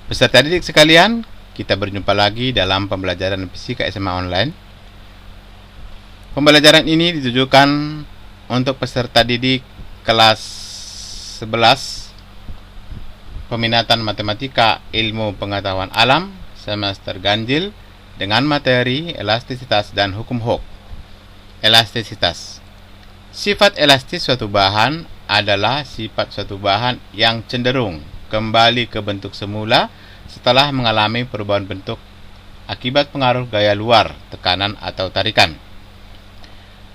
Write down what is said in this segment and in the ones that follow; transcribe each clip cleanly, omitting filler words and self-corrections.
Peserta didik sekalian, kita berjumpa lagi dalam pembelajaran fisika SMA online. Pembelajaran ini ditujukan untuk peserta didik kelas 11 peminatan matematika ilmu pengetahuan alam semester ganjil dengan materi elastisitas dan hukum Hooke. Elastisitas. Sifat elastis suatu bahan adalah sifat suatu bahan yang cenderung kembali ke bentuk semula setelah mengalami perubahan bentuk akibat pengaruh gaya luar, tekanan atau tarikan.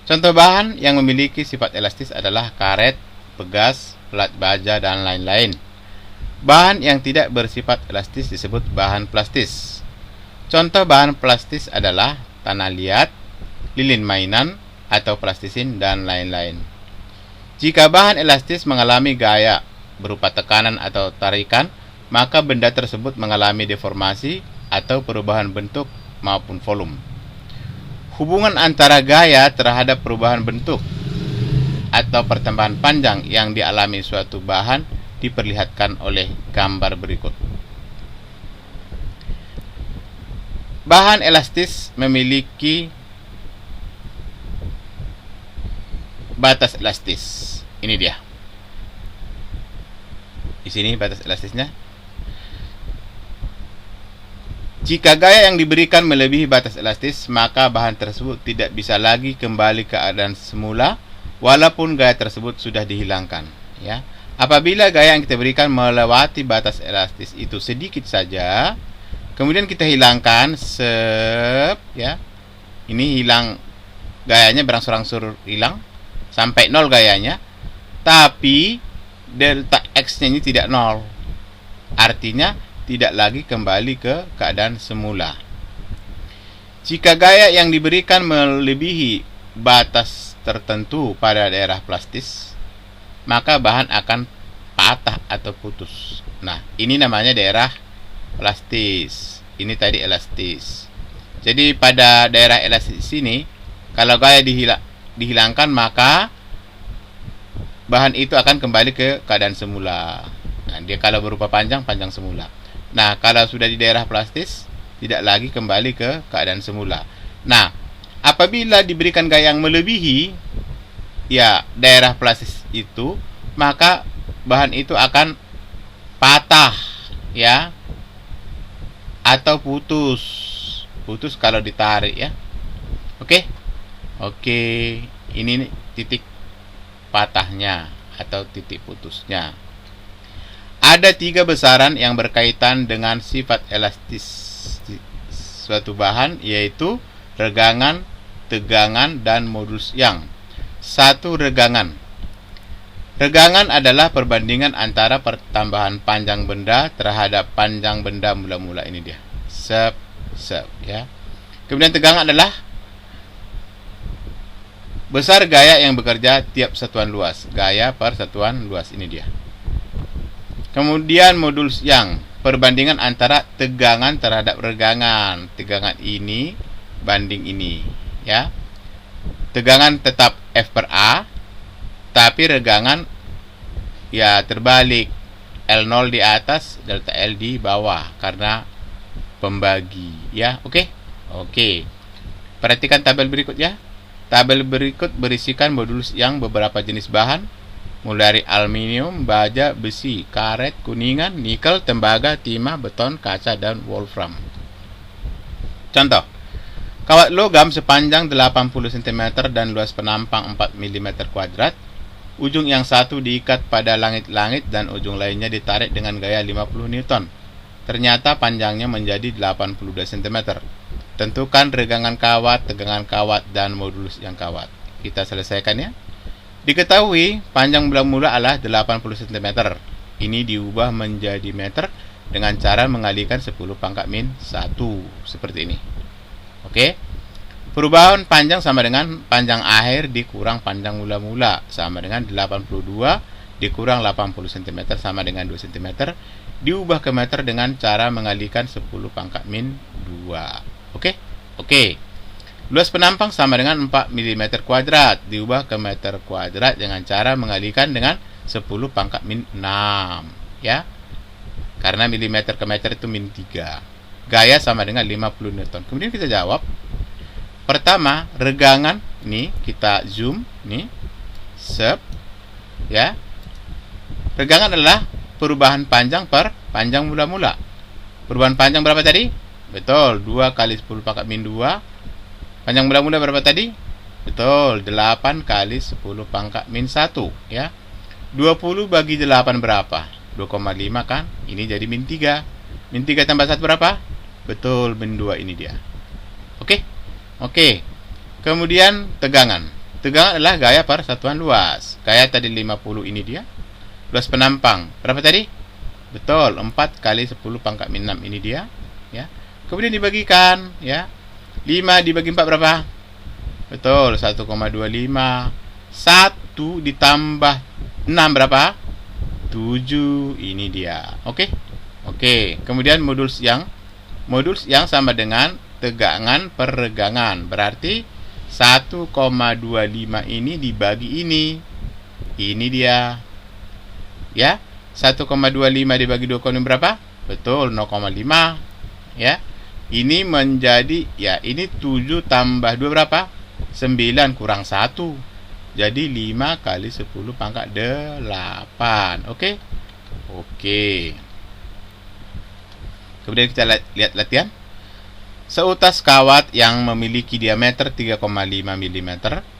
Contoh bahan yang memiliki sifat elastis adalah karet, pegas, pelat baja, dan lain-lain. Bahan yang tidak bersifat elastis disebut bahan plastis. Contoh bahan plastis adalah tanah liat, lilin mainan, atau plastisin, dan lain-lain. Jika bahan elastis mengalami gaya berupa tekanan atau tarikan, maka benda tersebut mengalami deformasi atau perubahan bentuk maupun volume. Hubungan antara gaya terhadap perubahan bentuk atau pertambahan panjang yang dialami suatu bahan diperlihatkan oleh gambar berikut. Bahan elastis memiliki batas elastis. Ini dia. Di sini batas elastisnya. Jika gaya yang diberikan melebihi batas elastis, maka bahan tersebut tidak bisa lagi kembali ke keadaan semula walaupun gaya tersebut sudah dihilangkan, ya. Apabila gaya yang kita berikan melewati batas elastis itu sedikit saja, kemudian kita hilangkan, ya. Ini hilang gayanya, berangsur-angsur hilang sampai 0 gayanya, tapi delta X-nya ini tidak 0. Artinya tidak lagi kembali ke keadaan semula. Jika gaya yang diberikan melebihi batas tertentu pada daerah plastis, maka bahan akan patah atau putus. Nah, ini namanya daerah plastis. Ini tadi elastis. Jadi pada daerah elastis ini, kalau gaya dihilangkan, maka bahan itu akan kembali ke keadaan semula. Nah, dia kalau berupa panjang, panjang semula. Nah, kalau sudah di daerah plastis, tidak lagi kembali ke keadaan semula. Nah, apabila diberikan gaya yang melebihi, ya, daerah plastis itu, maka bahan itu akan patah, ya, atau putus. Putus kalau ditarik, ya. Oke? Oke, ini titik patahnya atau titik putusnya. Ada 3 besaran yang berkaitan dengan sifat elastis suatu bahan, yaitu regangan, tegangan, dan modulus Young. 1. Regangan. Regangan adalah perbandingan antara pertambahan panjang benda terhadap panjang benda mula-mula. Ini dia. Ya. Kemudian tegangan adalah besar gaya yang bekerja tiap satuan luas. Gaya per satuan luas. Ini dia. Kemudian modulus Young, perbandingan antara tegangan terhadap regangan. Tegangan ini banding ini, ya. Tegangan tetap F per A, tapi regangan ya terbalik. L0 di atas, delta L di bawah karena pembagi, ya. Oke. Perhatikan tabel berikut, ya. Tabel berikut berisikan modulus Young beberapa jenis bahan, mulai dari aluminium, baja, besi, karet, kuningan, nikel, tembaga, timah, beton, kaca, dan wolfram. Contoh, kawat logam sepanjang 80 cm dan luas penampang 4 mm kuadrat. Ujung yang satu diikat pada langit-langit dan ujung lainnya ditarik dengan gaya 50 Newton. Ternyata panjangnya menjadi 82 cm. Tentukan regangan kawat, tegangan kawat, dan modulus yang kawat. Kita selesaikan, ya. Diketahui panjang mula-mula adalah 80 cm. Ini diubah menjadi meter dengan cara mengalihkan 10⁻⁻⁴ seperti ini. Oke. Perubahan panjang sama dengan panjang akhir dikurang panjang mula-mula sama dengan 82 dikurang 80 cm sama dengan 2 cm. Diubah ke meter dengan cara mengalihkan 10⁻². Oke. Luas penampang sama dengan 4 mm kuadrat, diubah ke meter kuadrat dengan cara mengalihkan dengan 10⁻⁶, ya. Karena milimeter ke meter itu min 3. Gaya sama dengan 50 Newton. Kemudian kita jawab. Pertama, regangan. Nih, kita zoom. Nih. Sep. Ya. Regangan adalah perubahan panjang per panjang mula-mula. Perubahan panjang berapa tadi? Betul, 2 kali 10 pangkat min 2. Panjang mula-mula berapa tadi? Betul, 8 kali 10 pangkat min 1. Ya. 20 bagi 8 berapa? 2,5 kan? Ini jadi min 3. Min 3 tambah 1 berapa? Betul, min 2 ini dia. Oke? Oke. Kemudian tegangan. Tegangan adalah gaya per satuan luas. Gaya tadi 50 ini dia. Luas penampang. Berapa tadi? Betul, 4 kali 10 pangkat min 6 ini dia. Ya. Kemudian dibagikan. Ya. 5 dibagi 4 berapa? Betul, 1,25. 1 ditambah 6 berapa? 7. Ini dia. Oke? Oke. Kemudian modulus yang sama dengan tegangan per regangan. Berarti 1,25 ini dibagi ini. Ini dia. Ya. 1,25 dibagi 2,5 berapa? Betul, 0,5. Ya. Ini menjadi, ya, ini 7 tambah 2 berapa? 9 kurang 1. Jadi 5 kali 10 pangkat 8. Oke? Oke. Kemudian kita lihat latihan. Seutas kawat yang memiliki diameter 3,5 mm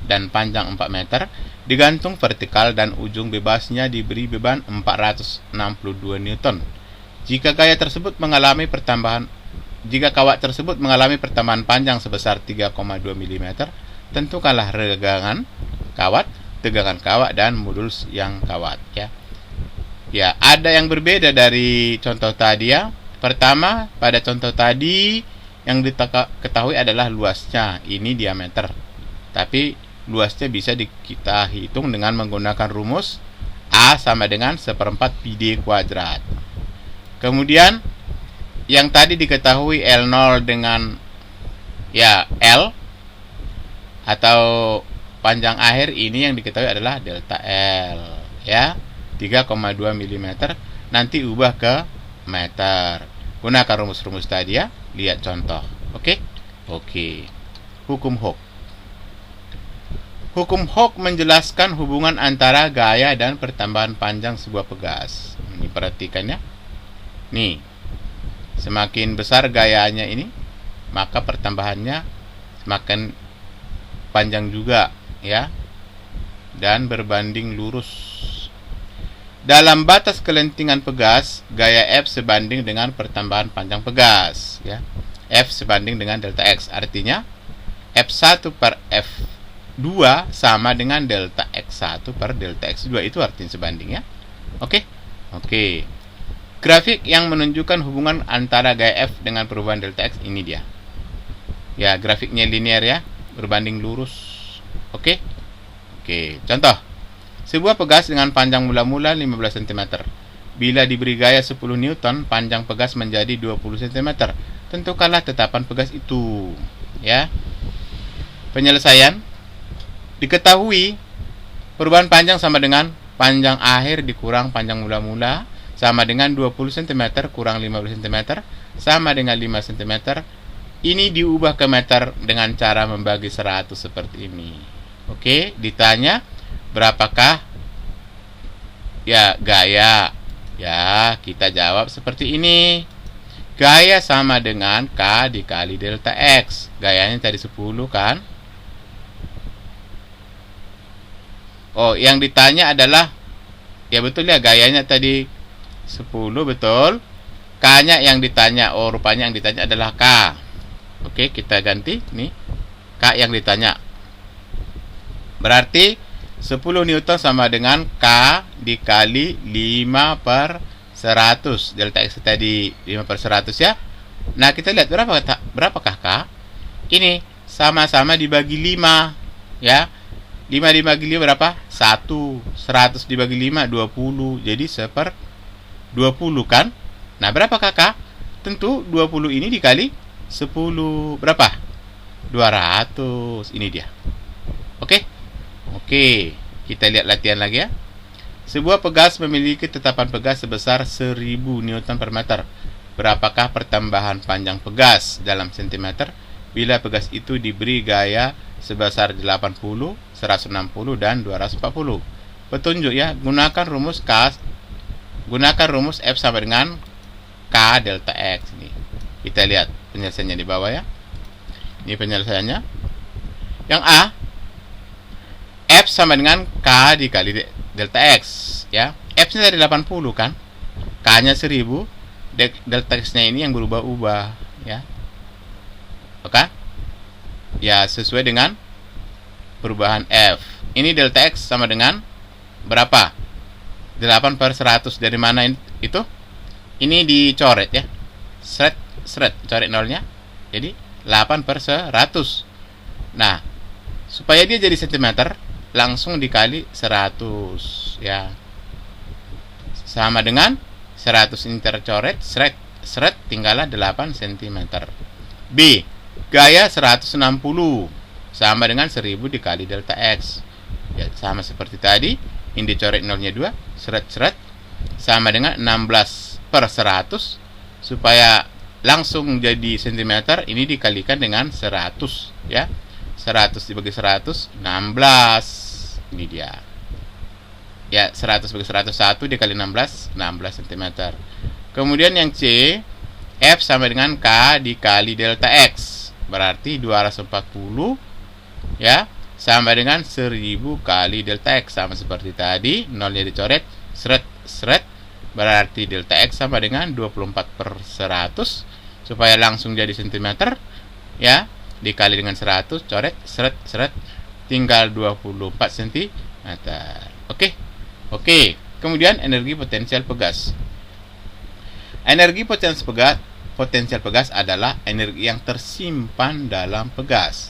dan panjang 4 meter digantung vertikal dan ujung bebasnya diberi beban 462 Newton. Jika kawat tersebut mengalami pertambahan panjang sebesar 3,2 mm, tentukanlah regangan kawat, tegangan kawat, dan modulus yang kawat. Ya, ya, ada yang berbeda dari contoh tadi ya. Pertama, pada contoh tadi yang diketahui adalah luasnya, ini diameter. Tapi luasnya bisa kita hitung dengan menggunakan rumus A sama dengan 1/4 pi kuadrat. Kemudian yang tadi diketahui L0 dengan, ya, L atau panjang akhir, ini yang diketahui adalah delta L, ya, 3,2 mm. Nanti ubah ke meter. Gunakan rumus-rumus tadi ya. Lihat contoh. Oke? Oke. Hukum Hooke. Hukum Hooke menjelaskan hubungan antara gaya dan pertambahan panjang sebuah pegas. Ini perhatikan ya. Nih. Semakin besar gayanya ini, maka pertambahannya semakin panjang juga, ya. Dan berbanding lurus. Dalam batas kelentingan pegas, gaya F sebanding dengan pertambahan panjang pegas, ya. F sebanding dengan delta X. Artinya F1 per F2 sama dengan delta X1 per delta X2. Itu artinya sebanding, ya. Oke? Oke. Grafik yang menunjukkan hubungan antara gaya F dengan perubahan delta X, ini dia. Ya, grafiknya linear ya, berbanding lurus. Oke? Oke, contoh. Sebuah pegas dengan panjang mula-mula 15 cm. Bila diberi gaya 10 Newton, panjang pegas menjadi 20 cm. Tentukanlah tetapan pegas itu. Ya. Penyelesaian. Diketahui perubahan panjang sama dengan panjang akhir dikurang panjang mula-mula sama dengan 20 cm kurang 15 cm sama dengan 5 cm. Ini diubah ke meter dengan cara membagi 100 seperti ini. Oke, ditanya berapakah, ya, gaya? Ya, kita jawab seperti ini. Gaya sama dengan K dikali delta X. Gayanya tadi 10 kan? Oh, yang ditanya adalah, ya betul ya, gayanya tadi 10, betul. K-nya yang ditanya, oh rupanya yang ditanya adalah K. Oke, kita ganti nih. K yang ditanya. Berarti 10 Newton sama dengan K dikali 5 per 100. Delta X tadi 5 per 100 ya. Nah, kita lihat berapakah K? Ini sama-sama dibagi 5. Ya. 5 dibagi 5 berapa? 1. 100 dibagi 5, 20. Jadi 1/20 kan? Nah, berapakah K? Tentu 20 ini dikali 10. Berapa? 200. Ini dia. Oke? Oke, kita lihat latihan lagi ya. Sebuah pegas memiliki tetapan pegas sebesar 1000 Newton per meter. Berapakah pertambahan panjang pegas dalam sentimeter bila pegas itu diberi gaya sebesar 80, 160, dan 240? Petunjuk ya, gunakan rumus F sama dengan K delta X ini. Kita lihat penyelesaiannya di bawah ya. Ini penyelesaiannya. Yang A, F sama dengan K dikali delta X ya. F-nya dari 80 kan, K-nya 1000, delta X-nya ini yang berubah-ubah ya. Oke? Ya, sesuai dengan perubahan F. Ini delta X sama dengan berapa? 8/100. Dari mana itu? Ini dicoret ya. Seret, coret nolnya. Jadi 8/100. Nah, supaya dia jadi sentimeter, langsung dikali 100 ya. Sama dengan 100 ini tercoret, seret, tinggallah 8 cm. B, gaya 160 sama dengan 1000 dikali delta X. Ya, sama seperti tadi, ini dicoret nolnya 2, seret, sama dengan 16/100. Supaya langsung jadi cm, ini dikalikan dengan 100 ya. 100 dibagi 100, 16. Ini dia. Ya, 100 bagi 101 dikali 16 cm. Kemudian yang C, F sama dengan K dikali delta X. Berarti 240 ya, sama dengan 1000 kali delta X. Sama seperti tadi, nolnya dicoret, seret. Berarti delta X sama dengan 24/100. Supaya langsung jadi cm ya, dikali dengan 100, coret, seret, tinggal 24 cm. Oke. Kemudian energi potensial pegas. Energi potensial pegas adalah energi yang tersimpan dalam pegas.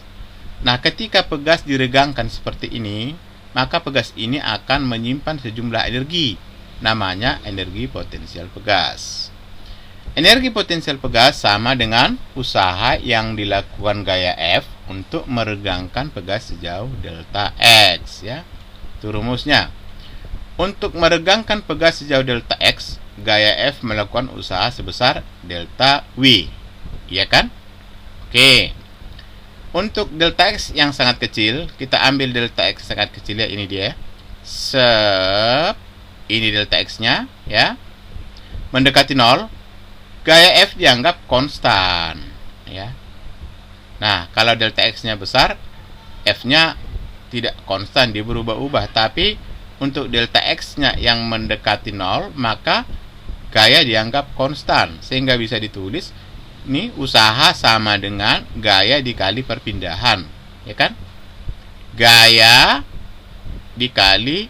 Nah, ketika pegas diregangkan seperti ini, maka pegas ini akan menyimpan sejumlah energi. Namanya energi potensial pegas. Energi potensial pegas sama dengan usaha yang dilakukan gaya F untuk meregangkan pegas sejauh delta X ya. Itu rumusnya. Untuk meregangkan pegas sejauh delta X, gaya F melakukan usaha sebesar delta W. Iya kan? Oke. Untuk delta X yang sangat kecil, kita ambil delta X sangat kecil ya, ini dia. Ini delta X-nya ya. Mendekati 0, gaya F dianggap konstan ya. Nah, kalau delta X-nya besar, F-nya tidak konstan, dia berubah-ubah. Tapi untuk delta X-nya yang mendekati 0, maka gaya dianggap konstan. Sehingga bisa ditulis, ini usaha sama dengan gaya dikali perpindahan. Ya kan? Gaya dikali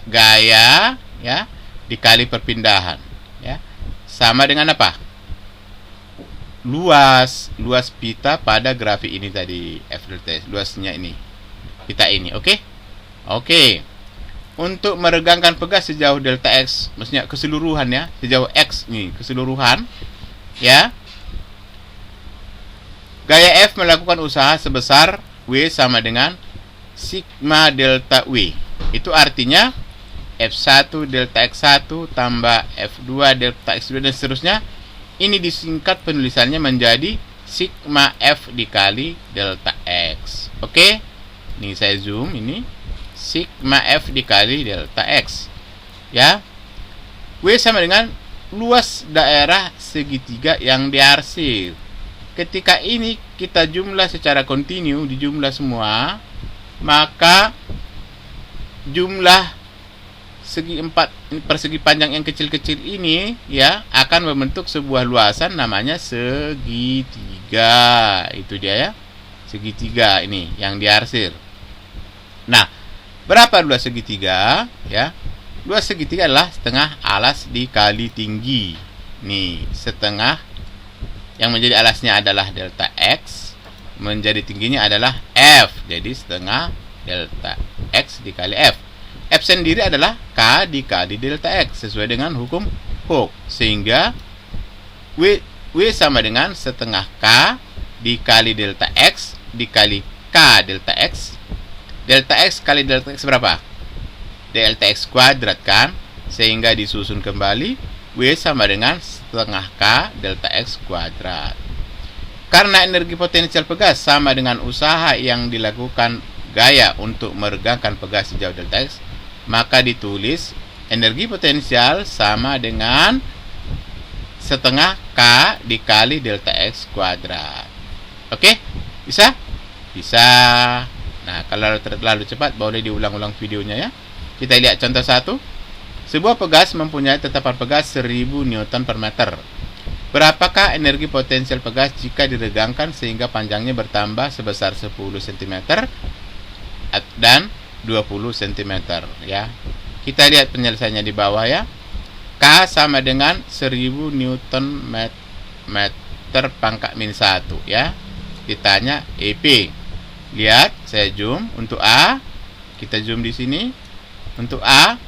gaya ya, dikali perpindahan. Ya. Sama dengan apa? Luas pita pada grafik ini tadi, F delta X. Luasnya ini. Pita ini, oke? Oke, untuk meregangkan pegas sejauh delta X, maksudnya keseluruhan ya, sejauh X nih, keseluruhan ya, gaya F melakukan usaha sebesar W sama dengan sigma delta W. Itu artinya F1 delta X1 tambah F2 delta X2 dan seterusnya. Ini disingkat penulisannya menjadi sigma F dikali delta X. Oke, ini saya zoom ini. Sigma F dikali delta X ya. W sama dengan luas daerah segitiga yang diarsir. Ketika ini kita jumlah secara kontinu, dijumlah semua, maka jumlah persegi panjang yang kecil-kecil ini ya akan membentuk sebuah luasan namanya segitiga. Itu dia ya, segitiga ini yang diarsir. Nah, berapa luas segitiga? Ya, luas segitiga adalah setengah alas dikali tinggi. Nih, setengah yang menjadi alasnya adalah delta X, menjadi tingginya adalah F. Jadi setengah delta X dikali F. F sendiri adalah K dikali delta X sesuai dengan hukum Hooke. Sehingga W sama dengan setengah K dikali delta X dikali K delta X. Delta X kali delta X berapa? delta X kuadrat kan, sehingga disusun kembali W sama dengan setengah K delta X kuadrat. Karena energi potensial pegas sama dengan usaha yang dilakukan gaya untuk meregangkan pegas sejauh delta X, maka ditulis energi potensial sama dengan setengah K dikali delta X kuadrat. Oke? Bisa? Bisa. Nah, kalau terlalu cepat boleh diulang-ulang videonya ya. Kita lihat contoh 1. Sebuah pegas mempunyai tetapan pegas 1000 Newton per meter. Berapakah energi potensial pegas jika diregangkan sehingga panjangnya bertambah sebesar 10 cm dan 20 cm ya. Kita lihat penyelesaiannya di bawah ya. K sama dengan 1000 Newton meter pangkat min 1 ya. Ditanya EP. Lihat, saya zoom untuk A. Kita zoom di sini. Untuk A,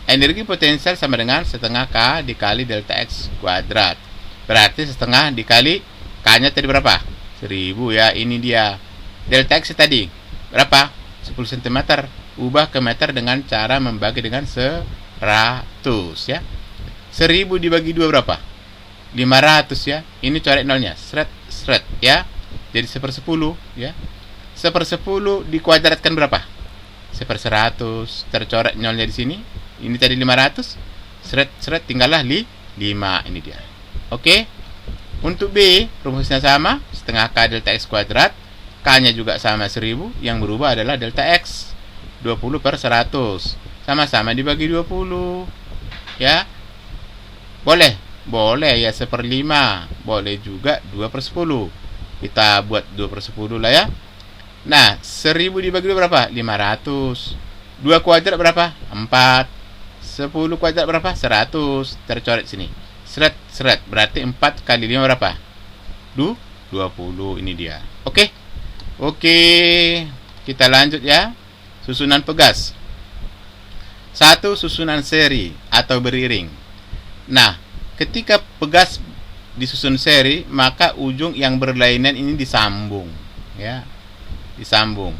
energi potensial sama dengan setengah K dikali delta X kuadrat. Berarti setengah dikali K-nya tadi berapa? 1000 ya, ini dia. Delta X tadi berapa? 10 cm. Ubah ke meter dengan cara membagi dengan 100 ya. 1000 dibagi 2 berapa? 500 ya. Ini coret nolnya. Seret ya. Jadi 1/10 ya. 1/10 dikuadratkan berapa? 1/100. Tercoret nolnya di sini. Ini tadi 500. Seret tinggallah 5. Ini dia. Oke. Untuk B, rumusnya sama, setengah K delta X kuadrat. K-nya juga sama 1000. Yang berubah adalah delta X. 20/100. Sama-sama dibagi 20. Ya. Boleh ya 1/5. Boleh juga 2/10. Kita buat 2/10 lah ya. Nah, 1000 dibagi 2 berapa? 500. 2 kuadrat berapa? 4. 10 kuadrat berapa? 100. Tercoret sini. Seret. Berarti 4 kali 5 berapa? 20. Ini dia. Oke. Kita lanjut ya. Susunan pegas. 1. Susunan seri atau beriring. Nah, ketika pegas disusun seri, maka ujung yang berlainan ini disambung ya. Disambung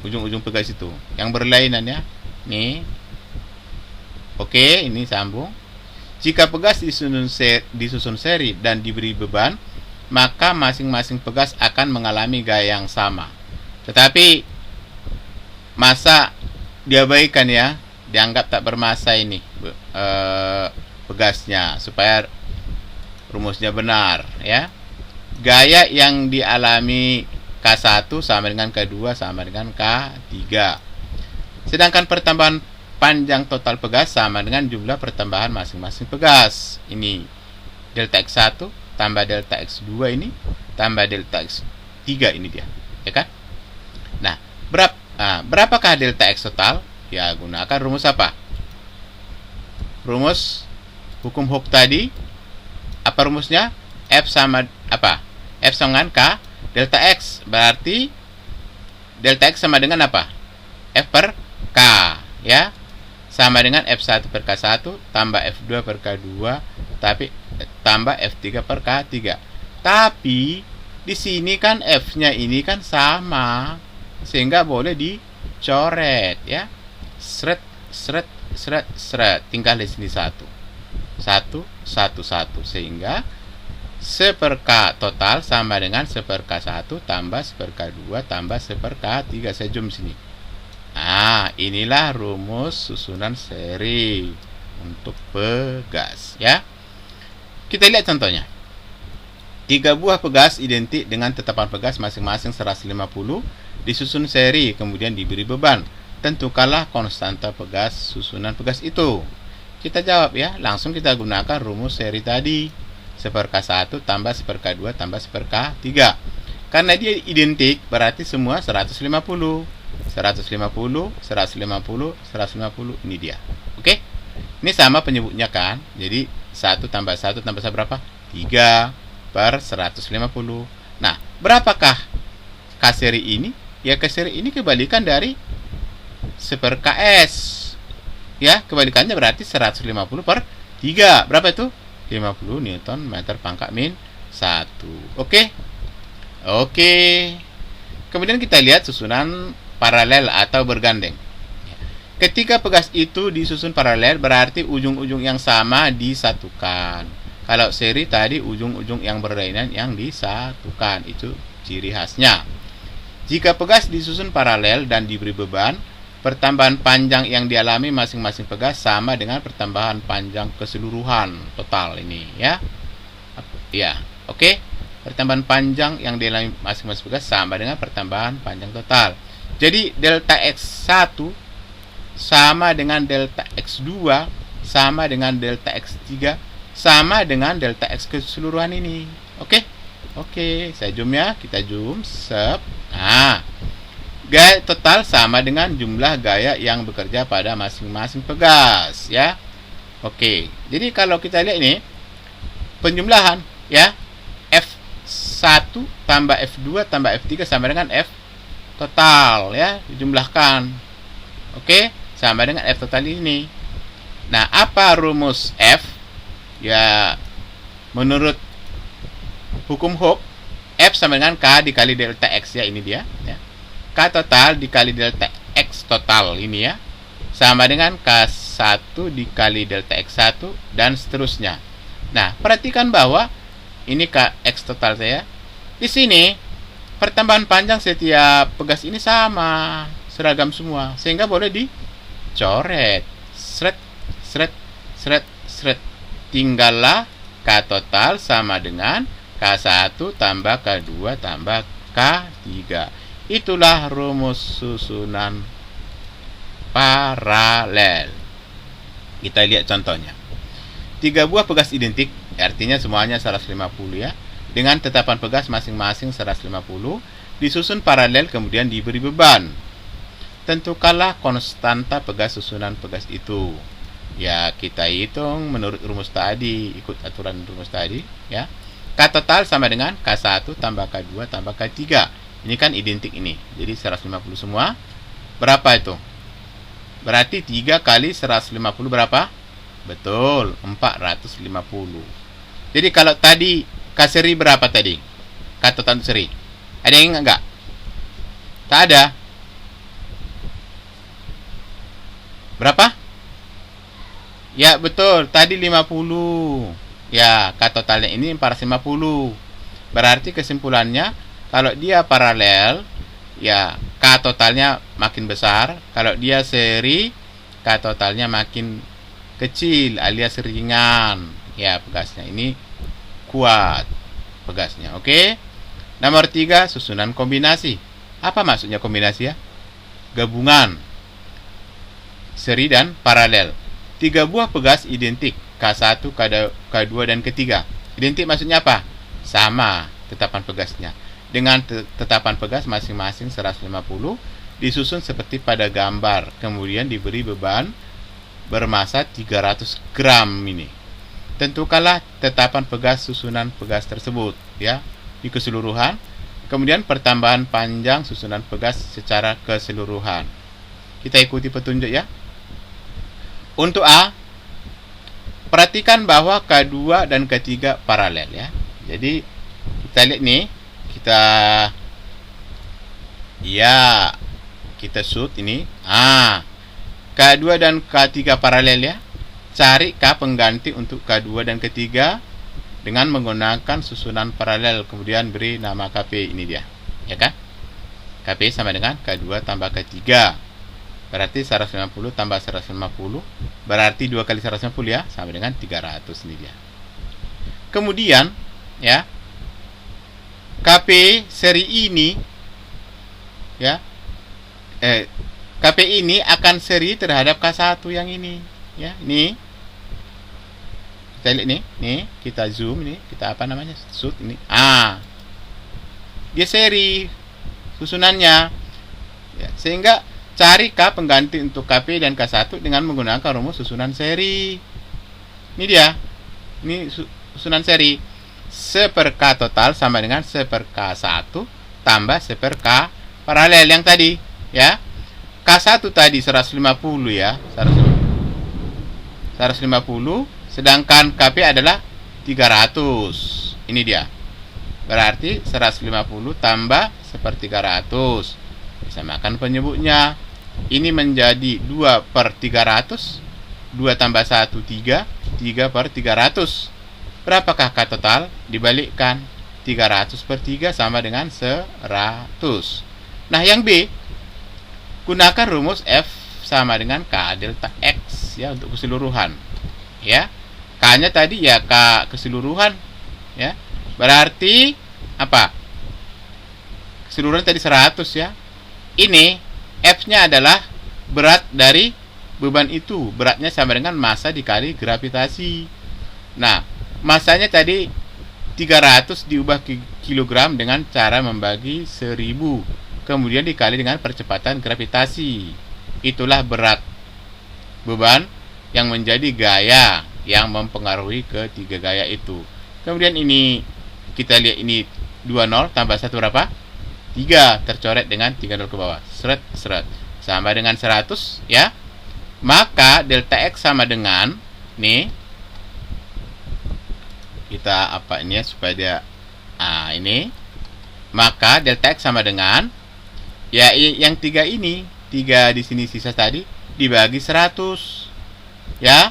ujung-ujung pegas itu yang berlainan ya. Nih. Oke, ini sambung. Jika pegas disusun seri dan diberi beban, maka masing-masing pegas akan mengalami gaya yang sama. Tetapi masa diabaikan ya, dianggap tak bermasa ini pegasnya supaya rumusnya benar ya. Gaya yang dialami K1 sama dengan K2 sama dengan K3. Sedangkan pertambahan panjang total pegas sama dengan jumlah pertambahan masing-masing pegas. Ini delta X1 tambah delta X2 ini tambah delta X3 ini dia. Ya kan? Nah, berapakah delta X total? Ya, gunakan rumus apa? Rumus hukum Hooke tadi. Apa rumusnya? F sama apa? F sama dengan K delta X. Berarti delta X sama dengan apa? F per K ya. Sama dengan F1 per K1 tambah F2 per K2 tambah F3 per K3. Tapi di sini kan F-nya ini kan sama, sehingga boleh dicoret ya. Seret. Tinggal di sini 1 sehingga 1 per K total sama dengan 1 per K1 tambah 1 per K2 tambah 1 per K3. Saya zoom sini. Nah, inilah rumus susunan seri untuk pegas ya. Kita lihat contohnya. 3 buah pegas identik dengan tetapan pegas masing-masing 150 disusun seri kemudian diberi beban. Tentukanlah konstanta pegas susunan pegas itu. Kita jawab ya, langsung kita gunakan rumus seri tadi. 1 per K1 tambah 1 per K2 tambah 1 per K3. Karena dia identik, berarti semua 150. 150, ini dia. Oke? Ini sama penyebutnya kan. Jadi 1 tambah 1 tambah 1 berapa? 3 per 150. Nah, berapakah K seri ini? Ya, K seri ini kebalikan dari 1 per KS. Ya, kebalikannya berarti 150 per 3. Berapa itu? 50 Newton meter pangkat min 1. Oke? Kemudian kita lihat susunan paralel atau bergandeng. Ketika pegas itu disusun paralel, berarti ujung-ujung yang sama disatukan. Kalau seri tadi ujung-ujung yang berlainan yang disatukan, itu ciri khasnya. Jika pegas disusun paralel dan diberi beban, pertambahan panjang yang dialami masing-masing pegas sama dengan pertambahan panjang keseluruhan total ini, ya. Ya, oke. Pertambahan panjang yang dialami masing-masing pegas sama dengan pertambahan panjang total. Jadi delta X1 sama dengan delta X2 sama dengan delta X3 sama dengan delta X keseluruhan ini. Oke? Oke, saya zoom ya. Kita zoom. Sep. Nah, gaya total sama dengan jumlah gaya yang bekerja pada masing-masing pegas, ya. Oke. Jadi kalau kita lihat ini penjumlahan, ya. F1 tambah F2 tambah F3 sama dengan F total, ya. Dijumlahkan. Oke? Sama dengan F total ini. Nah, apa rumus F? Ya, menurut hukum Hooke, F sama dengan K dikali delta X, ya. Ini dia, ya. K total dikali delta X total ini, ya. Sama dengan K1 dikali delta X1 dan seterusnya. Nah, perhatikan bahwa ini X total saya. Di sini pertambahan panjang setiap pegas ini sama, seragam semua, sehingga boleh dicoret. Sret, sret, sret, sret. Tinggallah K total sama dengan K1 tambah K2 tambah K3. Itulah rumus susunan paralel. Kita lihat contohnya. 3 buah pegas identik, artinya semuanya 150, ya. Dengan tetapan pegas masing-masing 150, disusun paralel kemudian diberi beban. Tentukanlah konstanta pegas susunan pegas itu. Ya, kita hitung menurut rumus tadi, ikut aturan rumus tadi, ya. K total sama dengan K1 tambah K2 tambah K3. Ini kan identik ini. Jadi 150 semua. Berapa itu? Berarti 3 kali 150 berapa? Betul, 450. Jadi kalau tadi K seri berapa tadi? K total seri. Ada yang ingat enggak? Tak ada. Berapa? Ya, betul. Tadi 50. Ya, K totalnya ini 450. Berarti kesimpulannya, kalau dia paralel, ya K totalnya makin besar. Kalau dia seri, K totalnya makin kecil alias ringan. Ya, pegasnya ini kuat pegasnya. Oke. Nomor 3, susunan kombinasi. Apa maksudnya kombinasi, ya? Gabungan seri dan paralel. 3 buah pegas identik, K1, K2 dan K3. Identik maksudnya apa? Sama tetapan pegasnya. Dengan tetapan pegas masing-masing 150, disusun seperti pada gambar. Kemudian diberi beban bermassa 300 gram ini. Tentukanlah tetapan pegas susunan pegas tersebut, ya, di keseluruhan. Kemudian pertambahan panjang susunan pegas secara keseluruhan. Kita ikuti petunjuk, ya. Untuk A, perhatikan bahwa K2 dan K3 paralel, ya. Jadi kita lihat nih, kita shoot ini. K2 dan K3 paralel, ya. Cari K pengganti untuk K2 dan K3 dengan menggunakan susunan paralel, kemudian beri nama KP. Ini dia, ya kan? KP sama dengan K2 tambah K3. Berarti 150 tambah 150, berarti 2 kali 150, ya, sama dengan 300. Ini dia. Kemudian, ya, KP seri ini, ya, KP ini akan seri terhadap K1 yang ini, ya. Ini kita lihat nih, kita zoom ini, kita apa namanya? Shoot ini. Dia seri susunannya, ya, sehingga cari K pengganti untuk KP dan K1 dengan menggunakan rumus susunan seri. Ini dia. Ini susunan seri. 1 per K total sama dengan 1 per K1 tambah 1 per K paralel yang tadi, ya. K1 tadi 150, ya. 150, sedangkan KP adalah 300. Ini dia. Berarti 150 tambah 1/300. Disamakan penyebutnya. ini menjadi 2/300. 2 tambah 1, 3. 3/300. Berapakah K total? Dibalikkan. 300/3 sama dengan 100. Nah, yang B, gunakan rumus F sama dengan K delta X ya untuk keseluruhan. Ya. K-nya tadi ya K keseluruhan ya. Berarti apa? Keseluruhan tadi 100 ya. Ini F-nya adalah berat dari beban itu. Beratnya sama dengan massa dikali gravitasi. Nah, massanya tadi 300 diubah ke kilogram dengan cara membagi 1000. Kemudian dikali dengan percepatan gravitasi. Itulah berat beban yang menjadi gaya yang mempengaruhi ketiga gaya itu. Kemudian ini kita lihat ini 20 tambah 1 berapa? 3, tercoret dengan 3 nol ke bawah. Seret, seret. Sama dengan 100 ya. Maka delta X sama dengan nih, kita apa ini ya supaya dia ini. Maka delta X sama dengan ya yang 3 ini, 3 di sini sisa tadi dibagi 100 ya.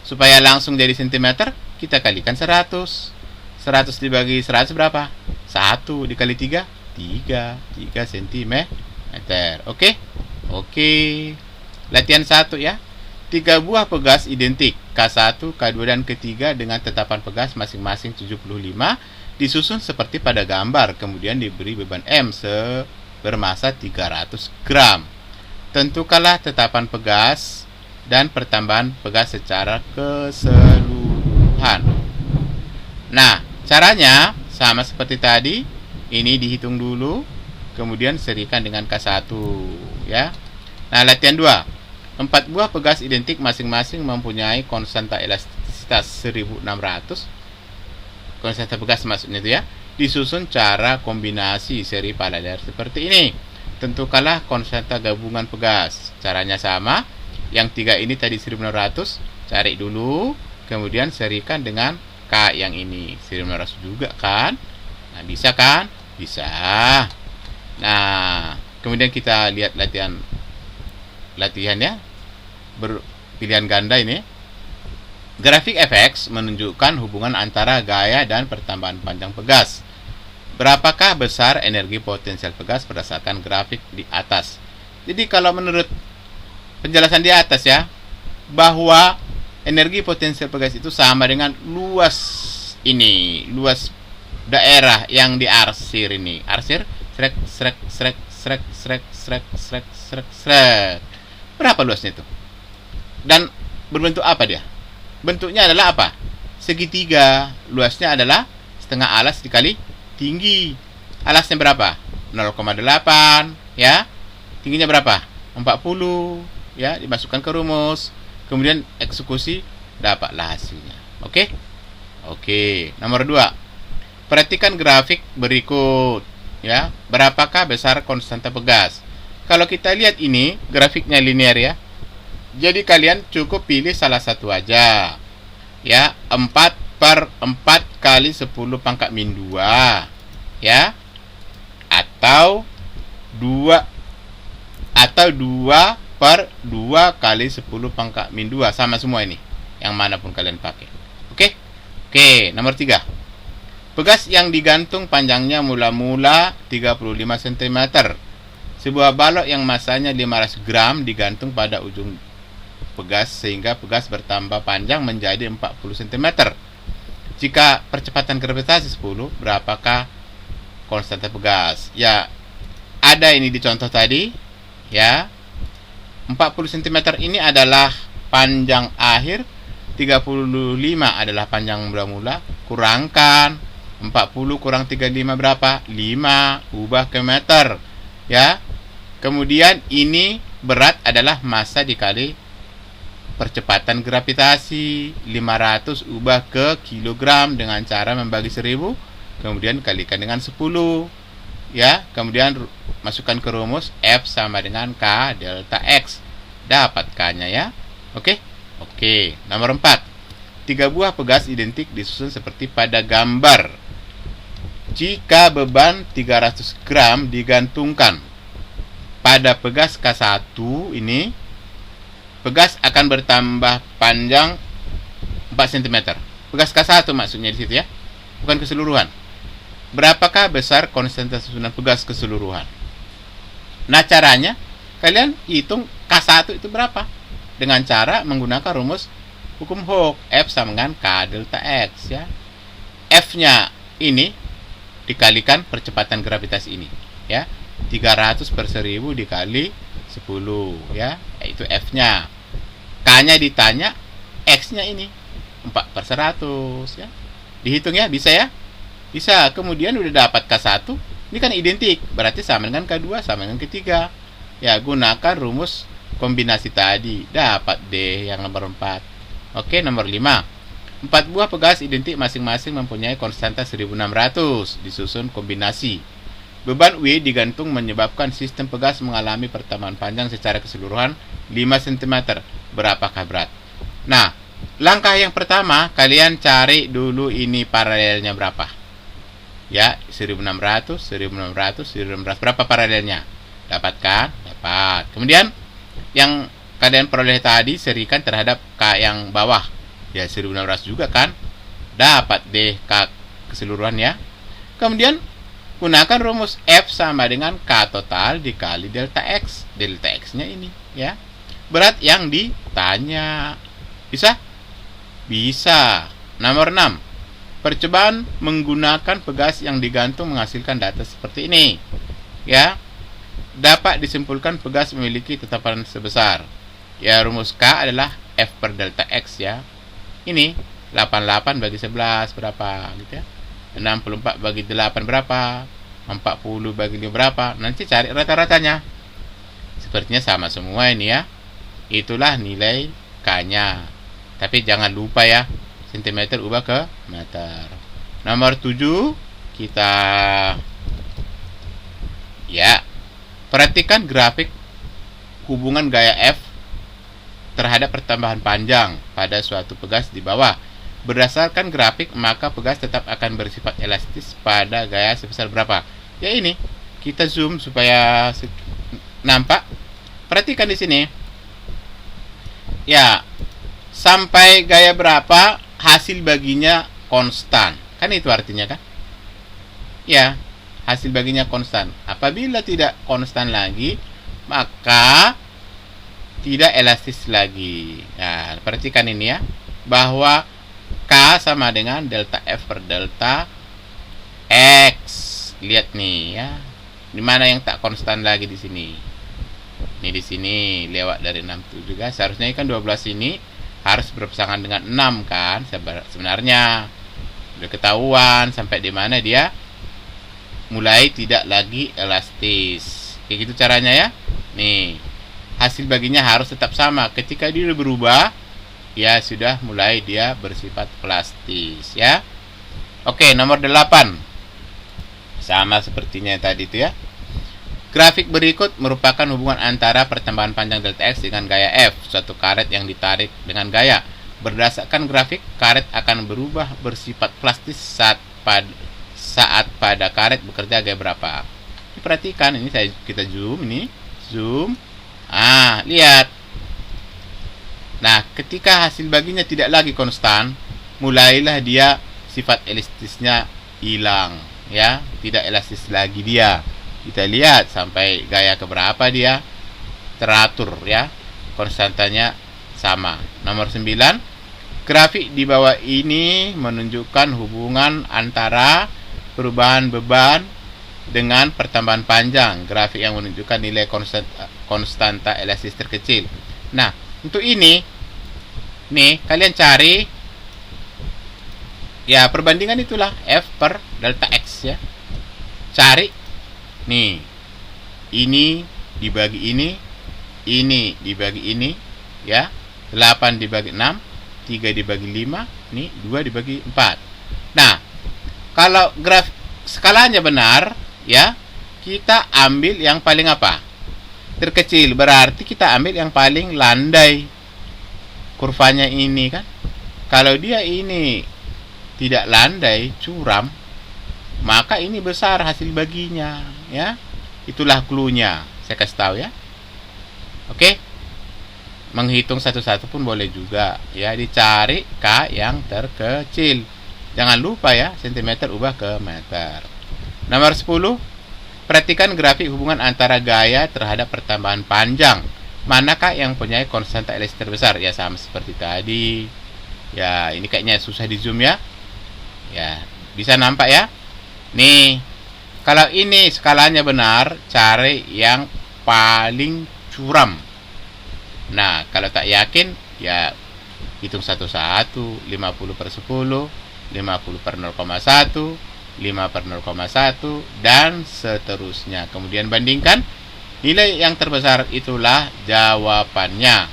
Supaya langsung jadi cm, kita kalikan 100. 100 dibagi 100 berapa? 1 dikali 3, 3 cm. Oke? Oke. Latihan 1 ya. 3 buah pegas identik K1, K2 dan K3 dengan tetapan pegas masing-masing 75 disusun seperti pada gambar, kemudian diberi beban M bermassa 300 gram. Tentukanlah tetapan pegas dan pertambahan pegas secara keseluruhan. Nah, caranya sama seperti tadi. Ini dihitung dulu, kemudian serikan dengan K1 ya. Nah, latihan 2. 4 buah pegas identik masing-masing mempunyai konstanta elastisitas 1600. Konstanta pegas maksudnya itu ya. Disusun cara kombinasi seri paralel seperti ini. Tentukanlah konstanta gabungan pegas. Caranya sama. Yang 3 ini tadi 1600, cari dulu, kemudian serikan dengan K yang ini 1600 juga kan. Nah, bisa kan? Bisa. Nah, kemudian kita lihat latihannya berpilihan ganda ini. Grafik Fx menunjukkan hubungan antara gaya dan pertambahan panjang pegas. Berapakah besar energi potensial pegas berdasarkan grafik di atas? Jadi kalau menurut penjelasan di atas ya, bahwa energi potensial pegas itu sama dengan luas daerah yang diarsir ini. Arsir srek srek srek srek srek srek srek srek srek. Berapa luasnya itu? Dan berbentuk apa dia? Bentuknya adalah apa? Segitiga. Luasnya adalah setengah alas dikali tinggi. Alasnya berapa? 0,8 ya. Tingginya berapa? 40 ya, dimasukkan ke rumus. Kemudian eksekusi, dapatlah hasilnya. Oke? Oke. Nomor 2. Perhatikan grafik berikut ya. Berapakah besar konstanta pegas? Kalau kita lihat ini grafiknya linear ya. Jadi kalian cukup pilih salah satu aja. Ya, 4/4 kali 10 pangkat min 2 ya. Atau 2 per 2 kali 10 pangkat min 2. Sama semua ini. Yang manapun kalian pakai. Oke? Oke, nomor 3. Pegas yang digantung panjangnya mula-mula 35 cm. Sebuah balok yang masanya 500 gram digantung pada ujung pegas sehingga pegas bertambah panjang menjadi 40 cm. Jika percepatan gravitasi 10, berapakah konstanta pegas? Ya, ada ini di contoh tadi ya. 40 cm ini adalah panjang akhir, 35 adalah panjang mula-mula, kurangkan 40 kurang 35 berapa? 5, ubah ke meter ya. Kemudian ini berat adalah massa dikali percepatan gravitasi, 500 ubah ke kilogram dengan cara membagi 1000, kemudian kalikan dengan 10 ya. Kemudian masukkan ke rumus F sama dengan K delta X. Dapat K-nya ya. Oke? Oke. Nomor 4. 3 buah pegas identik disusun seperti pada gambar. Jika beban 300 gram digantungkan pada pegas K1 ini, pegas akan bertambah panjang 4 cm. Pegas K1 maksudnya di situ ya, bukan keseluruhan. Berapakah besar konstanta susunan pegas keseluruhan? Nah, caranya kalian hitung K1 itu berapa dengan cara menggunakan rumus hukum Hooke, F sama dengan K delta X ya. F-nya ini dikalikan percepatan gravitas ini ya, 300 per 1000 dikali 10 ya, itu F-nya. K-nya ditanya, X-nya ini 4 per 100 ya. Dihitung ya, bisa ya? Bisa. Kemudian udah dapat K1, ini kan identik, berarti sama dengan K2 sama dengan K3 ya. Gunakan rumus kombinasi tadi, dapat D yang nomor 4. Oke, nomor 5. 4 buah pegas identik masing-masing mempunyai konstanta 1600 disusun kombinasi. Beban W digantung menyebabkan sistem pegas mengalami pertambahan panjang secara keseluruhan 5 cm. Berapakah berat? Nah, langkah yang pertama kalian cari dulu ini paralelnya berapa. Ya, 1600, 1600, 1600. Berapa paralelnya? Dapatkan? Dapat. Kemudian yang kalian peroleh tadi serikan terhadap K yang bawah. Ya, 1600 juga kan? Dapat deh K keseluruhan ya. Kemudian gunakan rumus F sama dengan K total dikali delta X. Delta X-nya ini ya. Berat yang ditanya. Bisa? Bisa. Nomor 6. Percobaan menggunakan pegas yang digantung menghasilkan data seperti ini. Ya. Dapat disimpulkan pegas memiliki tetapan sebesar. Ya, rumus K adalah F per delta X ya. Ini 88 bagi 11 berapa gitu ya. 64 bagi 8 berapa? 40 bagi 5 berapa? Nanti cari rata-ratanya. Sepertinya sama semua ini ya. Itulah nilai K-nya. Tapi jangan lupa ya, cm ubah ke meter. Nomor 7 kita ya, perhatikan grafik hubungan gaya F terhadap pertambahan panjang pada suatu pegas di bawah. Berdasarkan grafik, maka pegas tetap akan bersifat elastis pada gaya sebesar berapa? Ya ini, kita zoom supaya nampak. Perhatikan di sini. Ya, sampai gaya berapa hasil baginya konstan. Kan itu artinya kan? Ya, hasil baginya konstan. Apabila tidak konstan lagi, maka tidak elastis lagi. Nah, perhatikan ini ya, bahwa K sama dengan delta F per delta X. Lihat nih ya, dimana yang tak konstan lagi di sini. Ini di sini lewat dari 67 juga. Seharusnya kan 12 ini harus berpasangan dengan 6 kan. Sebenarnya udah ketahuan sampai di mana dia mulai tidak lagi elastis. Kayak gitu caranya ya. Nih, hasil baginya harus tetap sama. Ketika dia berubah, ya sudah mulai dia bersifat plastis ya. Oke, nomor 8. Sama sepertinya tadi itu ya. Grafik berikut merupakan hubungan antara pertambahan panjang delta X dengan gaya F, suatu karet yang ditarik dengan gaya. Berdasarkan grafik, karet akan berubah bersifat plastis saat pada karet bekerja gaya berapa. Perhatikan ini, kita zoom ini, zoom. Lihat. Nah, ketika hasil baginya tidak lagi konstan, mulailah dia sifat elastisnya hilang ya, tidak elastis lagi dia. Kita lihat sampai gaya keberapa dia teratur ya, konstantanya sama. Nomor 9, grafik di bawah ini menunjukkan hubungan antara perubahan beban dengan pertambahan panjang. Grafik yang menunjukkan nilai konstanta elastis terkecil. Nah, untuk ini nih kalian cari ya, perbandingan itulah F per delta X ya. Cari nih, ini dibagi ini dibagi ini ya, 8 dibagi 6, 3 dibagi 5, nih 2 dibagi 4. Nah, kalau graf skalanya benar ya, kita ambil yang paling apa? Terkecil. Berarti kita ambil yang paling landai kurvanya ini kan. Kalau dia ini tidak landai, curam, maka ini besar hasil baginya ya. Itulah cluenya. Saya kasih tahu ya. Oke. Menghitung satu-satu pun boleh juga ya, dicari K yang terkecil. Jangan lupa ya, sentimeter ubah ke meter. Nomor 10, perhatikan grafik hubungan antara gaya terhadap pertambahan panjang. Manakah yang punya konstanta LS terbesar? Ya sama seperti tadi. Ya, ini kayaknya susah di zoom ya. Ya, bisa nampak ya. Nih, kalau ini skalanya benar, cari yang paling curam. Nah, kalau tak yakin, ya hitung satu-satu, 50 per 10, 50 per 0,1, 5 per 0,1, dan seterusnya. Kemudian bandingkan, nilai yang terbesar itulah jawabannya.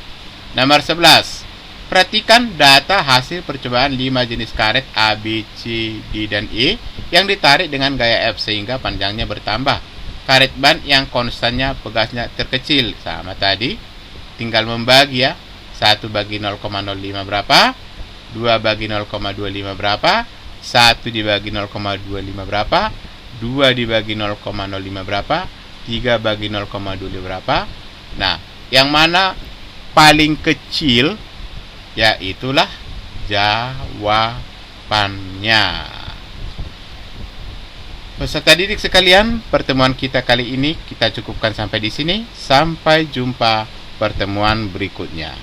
Nomor 11, perhatikan data hasil percobaan 5 jenis karet A, B, C, D, dan E yang ditarik dengan gaya F sehingga panjangnya bertambah. Karet ban yang konstannya pegasnya terkecil, sama tadi, tinggal membagi ya. 1 bagi 0,05 berapa, 2 bagi 0,25 berapa, 1 dibagi 0,25 berapa, 2 dibagi 0,05 berapa, 3 bagi 0,25 berapa. Nah, yang mana paling kecil, ya itulah jawabannya. Peserta didik sekalian, pertemuan kita kali ini kita cukupkan sampai di sini. Sampai jumpa pertemuan berikutnya.